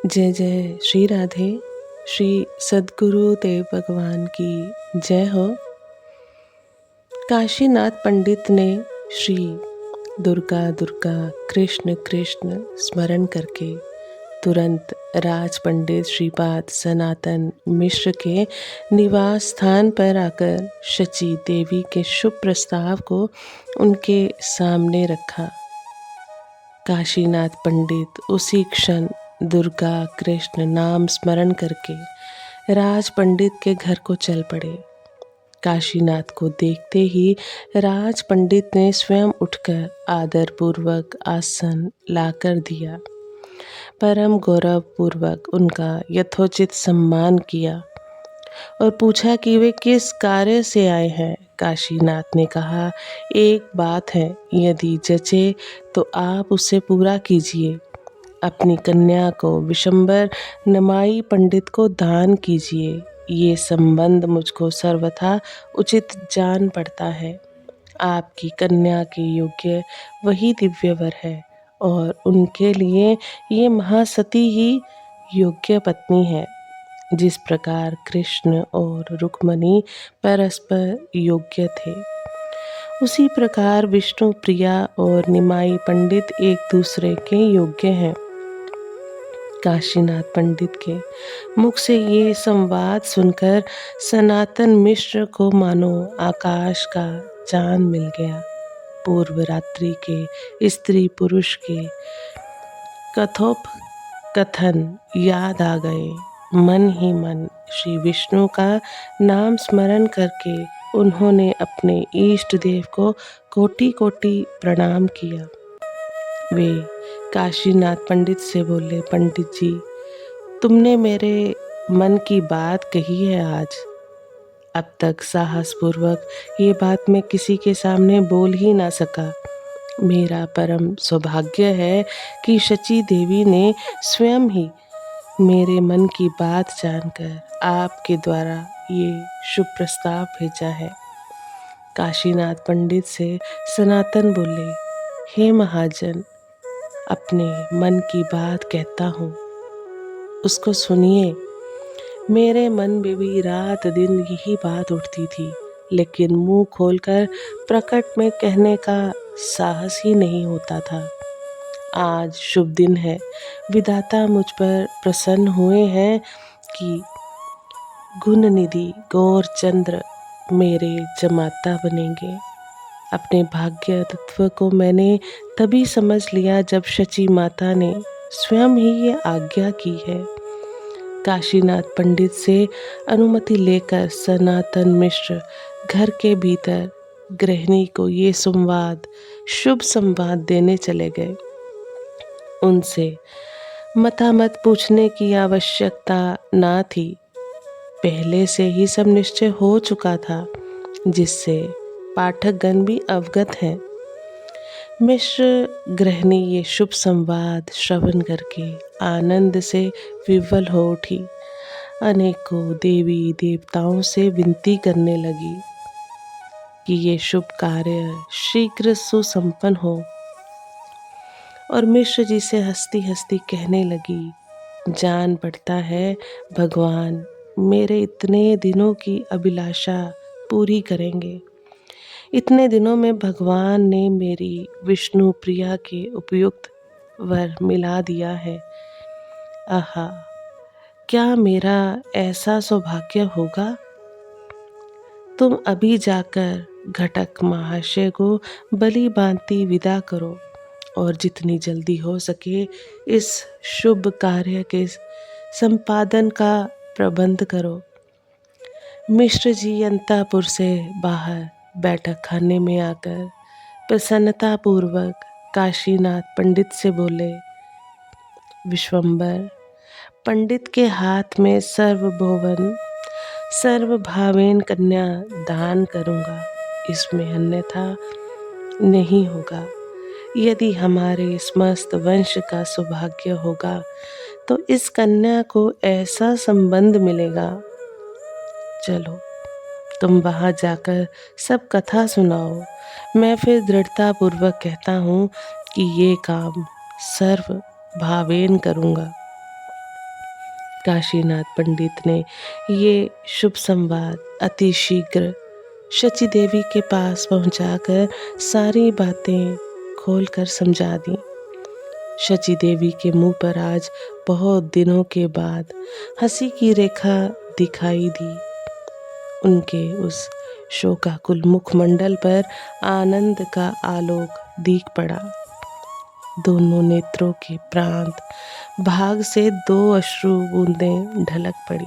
जय जय श्री राधे। श्री सद्गुरु देव भगवान की जय हो। काशीनाथ पंडित ने श्री दुर्गा दुर्गा कृष्ण कृष्ण स्मरण करके तुरंत राज पंडित श्रीपाद सनातन मिश्र के निवास स्थान पर आकर शची देवी के शुभ प्रस्ताव को उनके सामने रखा। काशीनाथ पंडित उसी क्षण दुर्गा कृष्ण नाम स्मरण करके राज पंडित के घर को चल पड़े। काशीनाथ को देखते ही राज पंडित ने स्वयं उठकर आदर पूर्वक आसन लाकर दिया। परम गौरव पूर्वक उनका यथोचित सम्मान किया और पूछा कि वे किस कार्य से आए हैं। काशीनाथ ने कहा, एक बात है, यदि जचे तो आप उसे पूरा कीजिए। अपनी कन्या को विशंबर नमाई पंडित को दान कीजिए। ये संबंध मुझको सर्वथा उचित जान पड़ता है। आपकी कन्या के योग्य वही दिव्यवर है और उनके लिए ये महासती ही योग्य पत्नी है। जिस प्रकार कृष्ण और रुक्मणी परस्पर योग्य थे, उसी प्रकार विष्णु प्रिया और निमाई पंडित एक दूसरे के योग्य हैं। काशीनाथ पंडित के मुख से ये संवाद सुनकर सनातन मिश्र को मानो आकाश का चांद मिल गया। पूर्व रात्रि के स्त्री पुरुष के कथोपकथन याद आ गए। मन ही मन श्री विष्णु का नाम स्मरण करके उन्होंने अपने इष्ट देव को कोटि कोटि प्रणाम किया। वे काशीनाथ पंडित से बोले, पंडित जी, तुमने मेरे मन की बात कही है आज। अब तक साहसपूर्वक ये बात मैं किसी के सामने बोल ही ना सका। मेरा परम सौभाग्य है कि शची देवी ने स्वयं ही मेरे मन की बात जानकर आपके द्वारा ये शुभ प्रस्ताव भेजा है। काशीनाथ पंडित से सनातन बोले, हे महाजन, अपने मन की बात कहता हूँ, उसको सुनिए। मेरे मन में भी रात दिन यही बात उठती थी, लेकिन मुंह खोलकर प्रकट में कहने का साहस ही नहीं होता था। आज शुभ दिन है। विधाता मुझ पर प्रसन्न हुए हैं कि गुणनिधि गौरचंद्र मेरे जमाता बनेंगे। अपने भाग्य तत्व को मैंने तभी समझ लिया जब शची माता ने स्वयं ही ये आज्ञा की है। काशीनाथ पंडित से अनुमति लेकर सनातन मिश्र घर के भीतर गृहिणी को ये शुभ संवाद देने चले गए। उनसे मतामत पूछने की आवश्यकता ना थी। पहले से ही सब निश्चय हो चुका था, जिससे पाठकगण भी अवगत हैं। मिश्र गृहिणी ये शुभ संवाद श्रवण करके आनंद से विवल हो उठी। अनेकों देवी देवताओं से विनती करने लगी कि ये शुभ कार्य शीघ्र सुसंपन्न हो। और मिश्र जी से हंसती हंसती कहने लगी, जान पड़ता है भगवान मेरे इतने दिनों की अभिलाषा पूरी करेंगे। इतने दिनों में भगवान ने मेरी विष्णु प्रिया के उपयुक्त वर मिला दिया है। आहा, क्या मेरा ऐसा सौभाग्य होगा? तुम अभी जाकर घटक महाशय को बलि बांधती विदा करो और जितनी जल्दी हो सके इस शुभ कार्य के संपादन का प्रबंध करो। मिश्र जी अंतःपुर से बाहर बैठक खाने में आकर प्रसन्नता पूर्वक काशीनाथ पंडित से बोले, विश्वंबर पंडित के हाथ में सर्वभुवन सर्वभावेन कन्या दान करूँगा, इसमें अन्यथा नहीं होगा। यदि हमारे समस्त वंश का सौभाग्य होगा तो इस कन्या को ऐसा संबंध मिलेगा। चलो तुम वहाँ जाकर सब कथा सुनाओ। मैं फिर दृढ़ता पूर्वक कहता हूँ कि ये काम सर्व भावेन करूँगा। काशीनाथ पंडित ने ये शुभ संवाद अति शीघ्र शची देवी के पास पहुंचाकर सारी बातें खोलकर समझा दी। शची देवी के मुंह पर आज बहुत दिनों के बाद हंसी की रेखा दिखाई दी। उनके उस शोकाकुल मुखमंडल पर आनंद का आलोक दीख पड़ा। दोनों नेत्रों के प्रांत भाग से 2 अश्रु बूंदें ढलक पड़ी।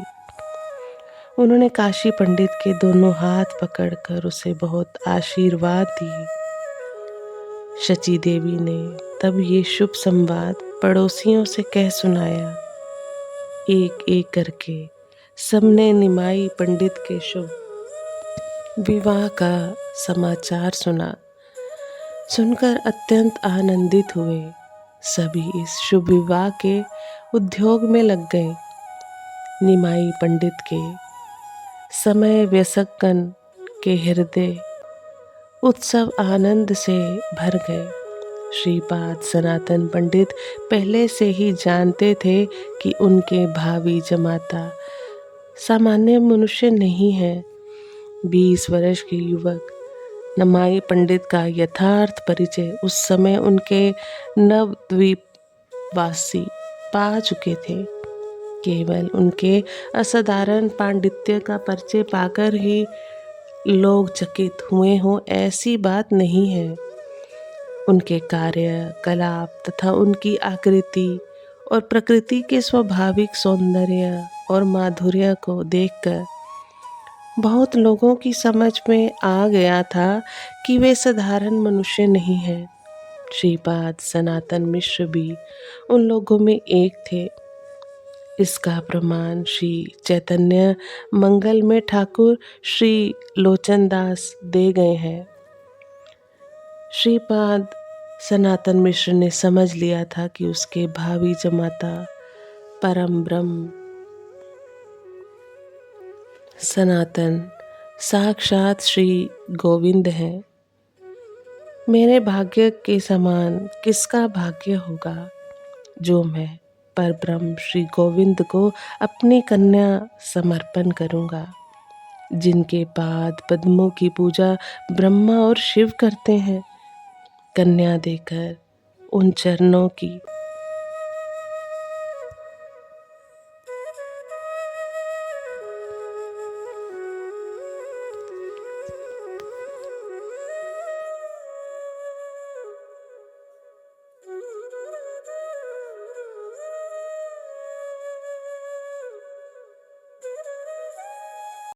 उन्होंने काशी पंडित के दोनों हाथ पकड़कर उसे बहुत आशीर्वाद दिए। शची देवी ने तब ये शुभ संवाद पड़ोसियों से कह सुनाया। एक एक करके सबने निमाई पंडित के शुभ विवाह का समाचार सुना। सुनकर अत्यंत आनंदित हुए। सभी इस शुभ विवाह के उद्योग में लग गए। निमाई पंडित के समय वयस्कन के हृदय उत्सव आनंद से भर गए। श्रीपाद सनातन पंडित पहले से ही जानते थे कि उनके भावी जमाता सामान्य मनुष्य नहीं है। 20 वर्ष के युवक निमाई पंडित का यथार्थ परिचय उस समय उनके नवद्वीप वासी पा चुके थे। केवल उनके असाधारण पांडित्य का परिचय पाकर ही लोग चकित हुए हों ऐसी बात नहीं है। उनके कार्य कलाप तथा उनकी आकृति और प्रकृति के स्वाभाविक सौंदर्य और माधुर्य को देखकर बहुत लोगों की समझ में आ गया था कि वे साधारण मनुष्य नहीं हैं। श्रीपाद सनातन मिश्र भी उन लोगों में एक थे। इसका प्रमाण श्री चैतन्य मंगल में ठाकुर श्री लोचनदास दे गए हैं। श्रीपाद सनातन मिश्र ने समझ लिया था कि उसके भावी जमाता परम ब्रह्म सनातन साक्षात श्री गोविंद हैं। मेरे भाग्य के समान किसका भाग्य होगा जो मैं पर ब्रह्म श्री गोविंद को अपनी कन्या समर्पण करूंगा, जिनके पाद पद्मों की पूजा ब्रह्मा और शिव करते हैं। कन्या देकर उन चरणों की